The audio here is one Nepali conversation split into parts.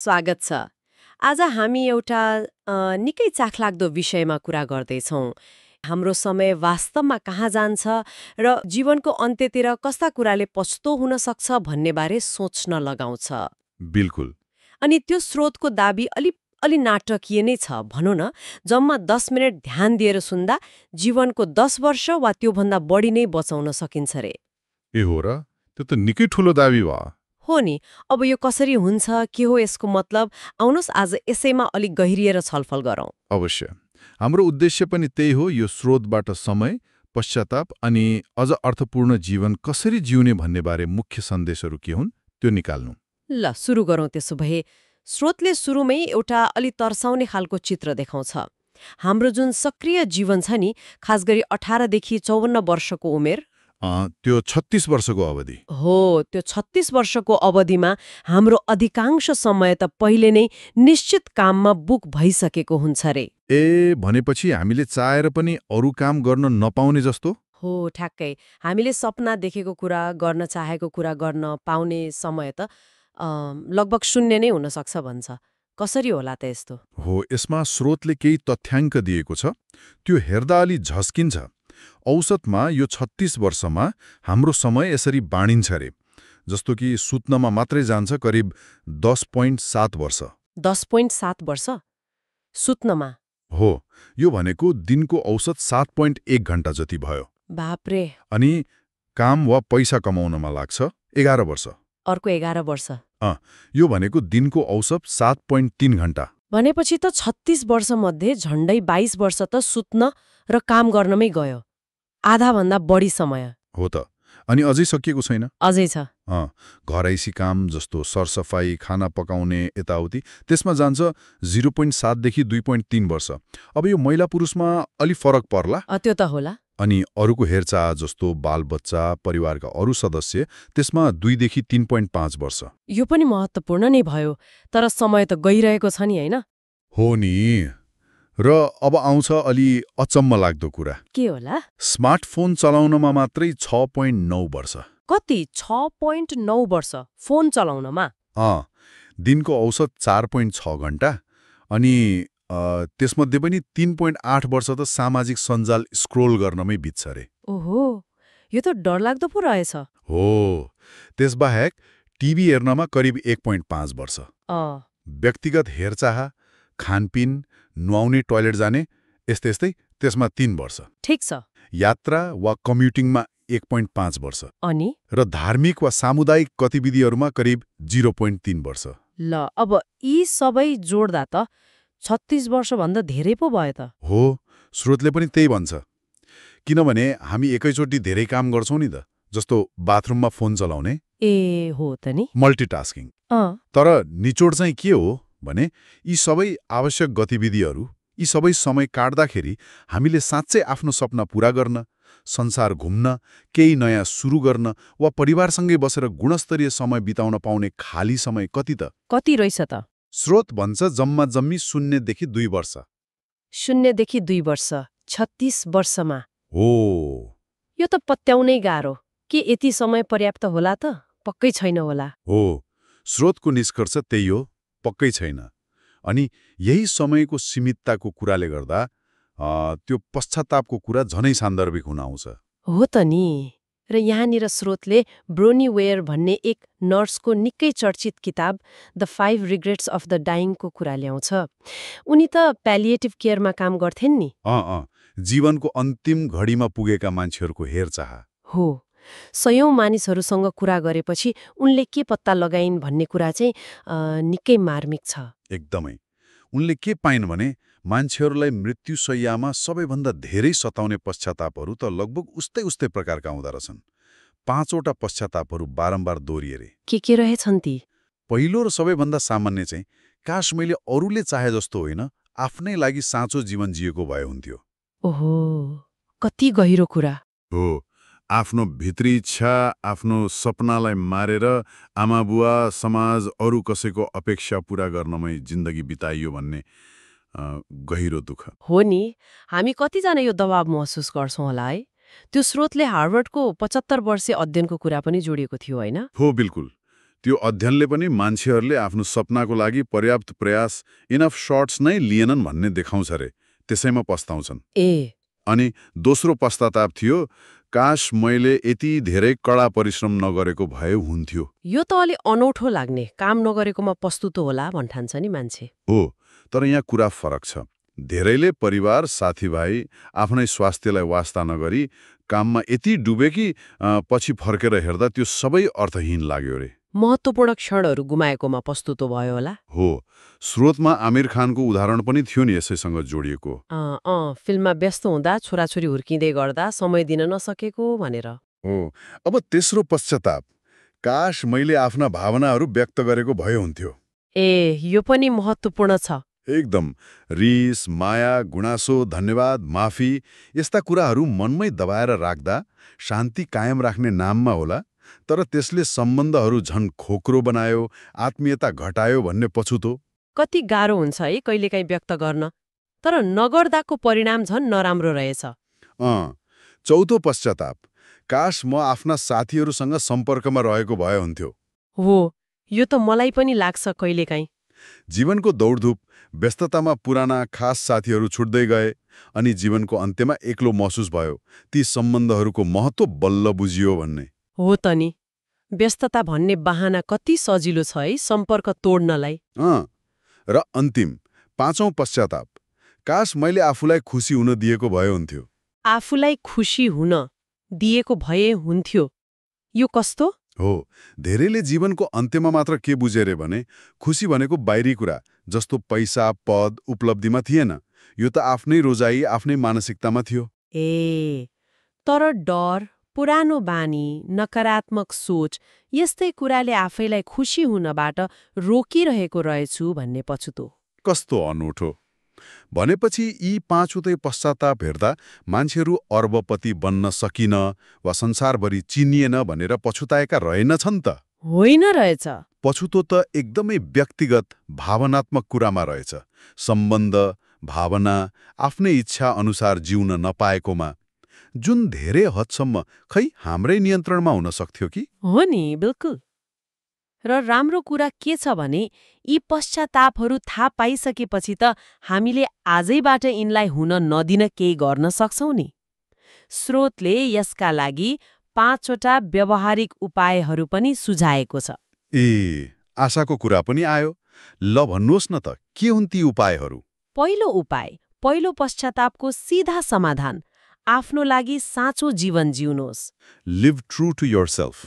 स्वागत छ। आज हामी एउटा निकै चाखलाग्दो विषयमा कुरा गर्दैछौँ। हाम्रो समय वास्तवमा कहाँ जान्छ र जीवनको अन्त्यतिर कस्ता कुराले पछुतो हुन सक्छ भन्ने बारे सोच्न लगाउँछ। बिल्कुल। अनि त्यो स्रोतको दाबी अलि नाटकीय नै छ भनौँ न। जम्मा 10 मिनट ध्यान दिएर सुन्दा जीवनको 10 वर्ष वा त्योभन्दा बढी नै बचाउन सकिन्छ रे। ए हो र? त्यो त निकै ठुलो दाबी भयो। हो नि। अब यो कसरी हुन्छ, के हो यसको मतलब, आउनुहोस् आज यसैमा अलिक गहिरिएर छलफल गरौँ। अवश्य। हाम्रो उद्देश्य पनि त्यही हो, यो स्रोतबाट समय, पश्चाताप अनि अझ अर्थपूर्ण जीवन कसरी जिउने भन्ने बारे मुख्य सन्देशहरू के हुन् त्यो निकाल्नु। ल सुरु गरौँ त्यसो भए। स्रोतले सुरुमै एउटा अलि तर्साउने खालको चित्र देखाउँछ। हाम्रो जुन सक्रिय जीवन छ नि, खास गरी 18 देखि 54 वर्षको उमेर, त्यो 36 वर्षको अवधि। हो त्यो 36 वर्षको अवधिमा हाम्रो अधिकांश समय त पहिले नै निश्चित काममा बुक भइसकेको हुन्छ रे। ए भनेपछि हामीले चाहेर पनि अरू काम गर्न नपाउने जस्तो? हो ठ्याक्कै। हामीले सपना देखेको कुरा, गर्न चाहेको कुरा गर्न पाउने समय त लगभग शून्य नै हुन सक्छ भन्छ। कसरी होला त यस्तो? हो, यसमा स्रोतले केही तथ्याङ्क दिएको छ। त्यो हेर्दा अलि झस्किन्छ। औसतमा यो 36 वर्षमा हाम्रो समय यसरी बाँडिन्छ रे। जस्तो कि सुत्नमा मात्रै जान्छ करिब 10.7 वर्ष। 10.7 वर्ष सुत्नमा? हो, यो भनेको दिनको औसत 7.1 घण्टा जति भयो। बापरे। अनि काम वा पैसा कमाउनमा लाग्छ 11 वर्ष। अर्को 11 वर्ष। यो भनेको दिनको औसत 7.3 घण्टा। भनेपछि त 36 वर्षमध्ये झण्डै 22 वर्ष त सुत्न र काम गर्नमै गयो। आधाभन्दा बढी समय। हो त। अनि अझै सकिएको छैन। अझै छ। घरैसी काम जस्तो सरसफाई, खाना पकाउने, यताउति, त्यसमा जान्छ 0.7 देखि 2.3 वर्ष। अब यो महिला पुरुषमा अलि फरक पर्ला। त्यो त होला। अनि अरूको हेरचाह जस्तो बालबच्चा, परिवारका अरू सदस्य, त्यसमा 2 देखि 3.5 वर्ष। यो पनि महत्त्वपूर्ण नै भयो। तर समय त गइरहेको छ नि, होइन? हो नि। र अब आउँछ अलि अचम्म लाग्दो कुरा। के होला? स्मार्टफोन चलाउनमा मात्रै 6.9 वर्ष। कति? 6.9 वर्ष फोन चलाउनमा? दिनको औसत 4.6 घण्टा। अनि त्यसमध्ये पनि 3.8 वर्ष त सामाजिक सञ्जाल स्क्रोल गर्नमै बित्छ रे। ओहो, यो त डरलाग्दो पो रहेछ। हो, त्यसबाहेक टिभी हेर्नमा करिब 1.5 वर्ष। व्यक्तिगत हेरचाह, खानपिन, नुहाउने, टोयलेट जाने, यस्तै त्यसमा 3 वर्ष। ठिक छ। यात्रा वा कम्युटिङमा 1.5 वर्ष। अनि र धार्मिक वा सामुदायिक गतिविधिहरूमा करिब 0.3 वर्ष। ल, अब यी सबै जोड्दा त 36 वर्षभन्दा धेरै पो भयो त। हो, स्रोतले पनि त्यही भन्छ। किनभने हामी एकैचोटि धेरै काम गर्छौँ नि त, जस्तो बाथरुममा फोन चलाउने। ए हो त नि। मल्टिटास्किङ। तर निचोड चाहिँ के हो भने यी सबै आवश्यक गतिविधिहरू, यी सबै समय काट्दाखेरि हामीले साँच्चै आफ्नो सपना पूरा गर्न, संसार घुम्न, केही नयाँ सुरु गर्न वा परिवारसँगै बसेर गुणस्तरीय समय बिताउन पाउने खाली समय कति त? कति रहेछ त? स्रोत भन्छ जम्मा जम्मी 0 देखि 2 वर्ष। 0 देखि 2 वर्ष 36 वर्षमा? हो। यो त पत्याउनै गाह्रो। के यति समय पर्याप्त होला त? पक्कै छैन होला। हो, स्रोतको निष्कर्ष त्यही हो, पक्कै छैन। अनि यही समयको सीमितताको कुराले गर्दा त्यो पश्चातापको कुरा झनै सान्दर्भिक हुन आउँछ। हो त नि। र यहाँनिर स्रोतले ब्रोनी वेयर भन्ने एक नर्सको निकै चर्चित किताब द 5 रिग्रेट्स अफ द डाइङको कुरा ल्याउँछ। उनी त प्यालिएटिभ केयरमा काम गर्थेन् नि। जीवनको अन्तिम घडीमा पुगेका मान्छेहरूको हेरचाह। हो। सयौं मानिसहरूसँग कुरा गरेपछि उनले के पत्ता लगाइन् भन्ने कुरा चाहिँ निकै मार्मिक छ। एकदमै। उनले के पाइन् भने मान्छेहरूलाई मृत्युशय्यामा सबैभन्दा धेरै सताउने पश्चातापहरू त लगभग उस्तै प्रकारका हुँदो रहेछन्। 5वटा पश्चातापहरू बारम्बार दोहोरिए। के रहेछन् ती? पहिलो र सबैभन्दा सामान्य चाहिँ, काश मैले अरूले चाहे जस्तो होइन, आफ्नै लागि साँचो जीवन जिएको भए हुन्थ्यो। ओहो, कति गहिरो कुरा। हो, आफ्नो भित्री इच्छा, आफ्नो सपनालाई मारेर आमाबुवा, समाज, अरू कसैको अपेक्षा पूरा गर्नमै जिन्दगी बिताइयो भन्ने गहिरो दुःख हो नि। हामी कतिजना यो दबाव महसुस गर्छौँ होला है? त्यो स्रोतले हार्वर्डको 75 वर्षीय अध्ययनको कुरा पनि जोडिएको थियो, होइन? हो, बिल्कुल। त्यो अध्ययनले पनि मान्छेहरूले आफ्नो सपनाको लागि पर्याप्त प्रयास इनफ शर्ट्स नै लिएनन् भन्ने देखाउँछ रे। त्यसैमा पस्ताउँछन्। ए अनि दोस्रो पश्चाताप थियो, काश मैले यति धेरै कडा परिश्रम नगरेको भए हुन्थ्यो। यो त अलि अनौठो लाग्ने, काम नगरेकोमा पस्तुतो होला भन्ठान्छ नि मान्छे। हो, तर यहाँ कुरा फरक छ। धेरैले परिवार, साथीभाइ, आफ्नै स्वास्थ्यलाई वास्ता नगरी काममा यति डुबे कि पछि फर्केर हेर्दा त्यो सबै अर्थहीन लाग्यो रे। महत्त्वपूर्ण क्षणहरू गुमाएकोमा पस्तुतो भयो होला। हो, स्रोतमा आमिर खानको उदाहरण पनि थियो नि यसैसँग जोडिएको। फिल्ममा व्यस्त हुँदा छोराछोरी हुर्किँदै गर्दा समय दिन नसकेको भनेर। हो, अब तेस्रो पश्चाताप, काश मैले आफ्ना भावनाहरू व्यक्त गरेको भए हुन्थ्यो। ए यो पनि महत्त्वपूर्ण छ। एकदम। रिस, माया, गुनासो, धन्यवाद, माफी यस्ता कुराहरू मनमै दबाएर राख्दा शान्ति कायम राख्ने नाममा होला, तर त्यसले सम्बन्धहरू झन् खोक्रो बनायो, आत्मीयता घटायो भन्ने पछुतो। कति गाह्रो हुन्छ है कहिलेकाहीँ व्यक्त गर्न, तर नगर्दाको परिणाम झन् नराम्रो रहेछ। चौथो पश्चाताप, काश म आफ्ना साथीहरूसँग सम्पर्कमा रहेको भए हुन्थ्यो। हो, यो त मलाई पनि लाग्छ कहिलेकाहीँ। जीवनको दौडधुप, व्यस्ततामा पुराना खास साथीहरू छुट्दै गए अनि जीवनको अन्त्यमा एक्लो महसुस भयो। ती सम्बन्धहरूको महत्त्व बल्ल बुझियो भन्ने। हो त नि, व्यस्तता भन्ने बहाना कति सजिलो छ है सम्पर्क तोड्नलाई। र अन्तिम, पाँचौं पश्चाताप, काश मैले आफूलाई खुसी हुन दिएको भए हुन्थ्यो। आफूलाई खुसी हुन दिएको भए हुन्थ्यो, यो कस्तो? हो, धेरैले जीवनको अन्त्यमा मात्र के बुझेरे भने खुसी भनेको बाहिरी कुरा जस्तो पैसा, पद, उपलब्धिमा थिएन। यो त आफ्नै रोजाई, आफ्नै मानसिकतामा थियो। ए तर डर, पुरानो बानी, नकारात्मक सोच यस्तै कुराले आफैलाई खुसी हुनबाट रोकिरहेको रहेछु भन्ने पछुतो। कस्तो अनौठो। भनेपछि यी पाँचवटै पश्चाताप हेर्दा मान्छेहरू अर्बपति बन्न सकिन वा संसारभरि चिनिएन भनेर पछुताएका रहेनछन् त? होइन रहेछ। पछुतो त एकदमै व्यक्तिगत, भावनात्मक कुरामा रहेछ। सम्बन्ध, भावना, आफ्नै इच्छा अनुसार जिउन नपाएकोमा, जुन धेरै हदसम्म खै हाम्रै नियन्त्रणमा हुन सक्थ्यो कि? हो नि, बिल्कुल। र राम्रो कुरा के छ भने यी पश्चातापहरू थाहा पाइसकेपछि त हामीले आजैबाट यिनलाई हुन नदिन केही गर्न सक्छौं नि। स्रोतले यसका लागि 5वटा व्यावहारिक उपायहरू पनि सुझाएको छ। आशाको कुरा पनि आयो। ल भन्नुहोस् न त, के हुन् ती उपायहरू? पहिलो उपाय, पहिलो पश्चातापको सीधा समाधान, आफ्नो लागि साँचो जीवन जिउनुहोस्। Live true to yourself.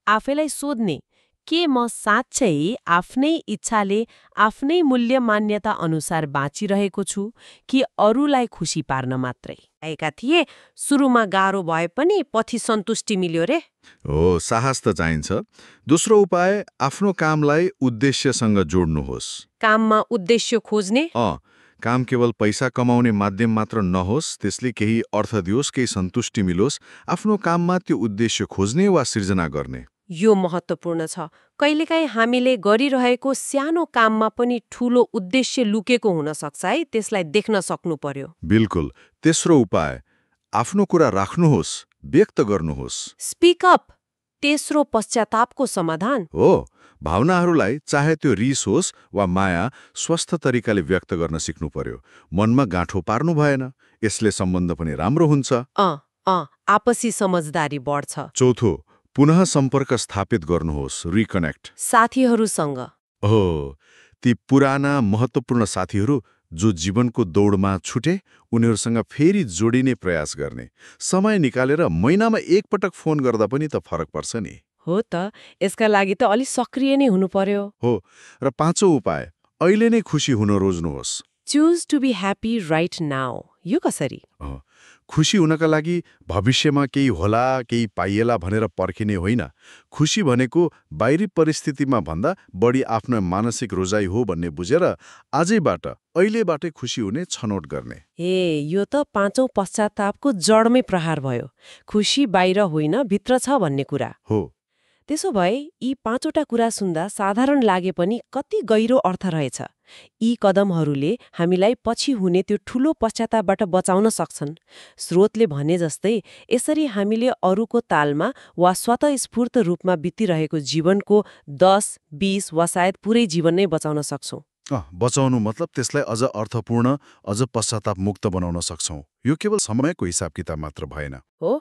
आफैलाई सोध्ने, के म साँच्चै आफ्नै इच्छाले, आफ्नै मूल्य मान्यता अनुसार बाँचिरहेको छु कि अरूलाई खुसी पार्न मात्रै? आएका थिए, सुरुमा गाह्रो भए पनि पछि सन्तुष्टि मिल्यो रे। हो, साहस त चाहिन्छ। दोस्रो उपाय, आफ्नो कामलाई उद्देश्यसँग जोड्नुहोस्। काममा उद्देश्य खोज्ने? काम केवल पैसा कमाउने माध्यम मात्र नहोस्, त्यसले केही अर्थ दियोस्, केही सन्तुष्टि मिलोस्। आफ्नो काममा त्यो उद्देश्य खोज्ने वा सिर्जना गर्ने। यो महत्त्वपूर्ण छ। कहिलेकाहीँ हामीले गरिरहेको सानो काममा पनि ठूलो उद्देश्य लुकेको हुन सक्छ है, त्यसलाई देख्न सक्नु पर्यो। बिल्कुल। तेस्रो उपाय, आफ्नो कुरा राख्नुहोस्, व्यक्त गर्नुहोस्। स्पिक अप, तेस्रो पश्चातापको समाधान हो। भावनाहरूलाई, चाहे त्यो रिस होस् वा माया, स्वस्थ तरिकाले व्यक्त गर्न सिक्नु पर्यो। मनमा गाँठो पार्नु भएन, यसले सम्बन्ध पनि राम्रो हुन्छ। आपसी समझदारी बढ्छ। चौथो, पुनः सम्पर्क स्थापित गर्नुहोस्, रिकनेक्ट। साथीहरूसँग? हो, ती पुराना महत्त्वपूर्ण साथीहरू जो जीवनको दौडमा छुटे, उनीहरूसँग फेरि जोडिने प्रयास गर्ने। समय निकालेर महिनामा एकपटक फोन गर्दा पनि त फरक पर्छ नि। हो त, यसका लागि त अलि सक्रिय नै हुनु पर्यो। हो, र पाँचौं उपाय, अहिले नै खुसी हुन रोज्नुहोस्। Choose to be happy right now. यो कसरी? खुसी हुनका लागि भविष्यमा केही होला, केही पाइएला भनेर पर्खिने होइन। खुसी भनेको बाहिरी परिस्थितिमा भन्दा बढी आफ्नो मानसिक रोजाइ हो भन्ने बुझेर आजैबाट, अहिलेबाटै खुसी हुने छनौट गर्ने। यो त पाँचौं पश्चातापको जडमै प्रहार भयो। खुसी बाहिर होइन, भित्र छ भन्ने कुरा। हो। त्यसो भए यी 5वटा कुरा सुन्दा साधारण लागे पनि कति गहिरो अर्थ रहेछ। यी कदमहरूले हामीलाई पछि हुने त्यो ठूलो पश्चातापबाट बचाउन सक्छन्। स्रोतले भने जस्तै यसरी हामीले अरूको तालमा वा स्वतःस्फूर्त रूपमा बितिरहेको जीवनको 10, 20 वा सायद पुरै जीवन नै बचाउन सक्छौं। बचाउनु मतलब त्यसलाई अझ अर्थपूर्ण, अझ पश्चातापमुक्त बनाउन सक्छौं। यो केवल समयको हिसाब किताब मात्र भएन। हो,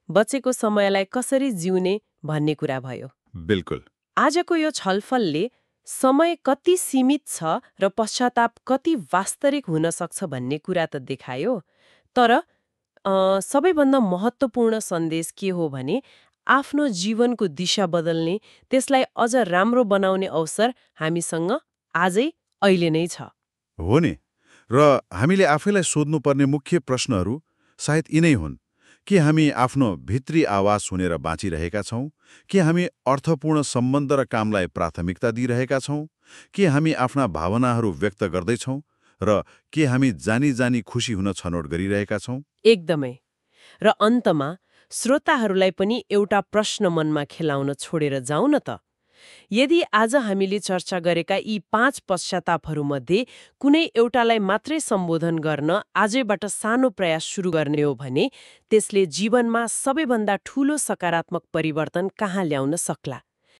बचेको समयलाई कसरी जिउने भन्ने कुरा भयो। बिल्कुल। आजको यो छलफलले समय कति सीमित छ र पश्चाताप कति वास्तविक हुन सक्छ भन्ने कुरा त देखायो। तर सबैभन्दा महत्त्वपूर्ण सन्देश के हो भने आफ्नो जीवनको दिशा बदल्ने, त्यसलाई अझ राम्रो बनाउने अवसर हामीसँग आजै अहिले नै छ। हो नि। र हामीले आफैलाई सोध्नुपर्ने मुख्य प्रश्नहरू सायद यिनै हुन्। के हामी आफ्नो भित्री आवाज सुनेर बाँचिरहेका छौं? के हामी अर्थपूर्ण सम्बन्ध र कामलाई प्राथमिकता दिइरहेका छौं? के हामी आफ्ना भावनाहरू व्यक्त गर्दैछौं? र के हामी जानी जानी खुसी हुन छनौट गरिरहेका छौं? एकदमै। र अन्तमा श्रोताहरूलाई पनि एउटा प्रश्न मनमा खेलाउन छोडेर जाउँ न त। यदि आज हामीले चर्चा गरेका यी 5 पश्चातापहरूमध्ये कुनै एउटालाई मात्रै सम्बोधन गर्न आजैबाट सानो प्रयास सुरु गर्ने हो भने त्यसले जीवनमा सबैभन्दा ठूलो सकारात्मक परिवर्तन कहाँ ल्याउन सक्ला?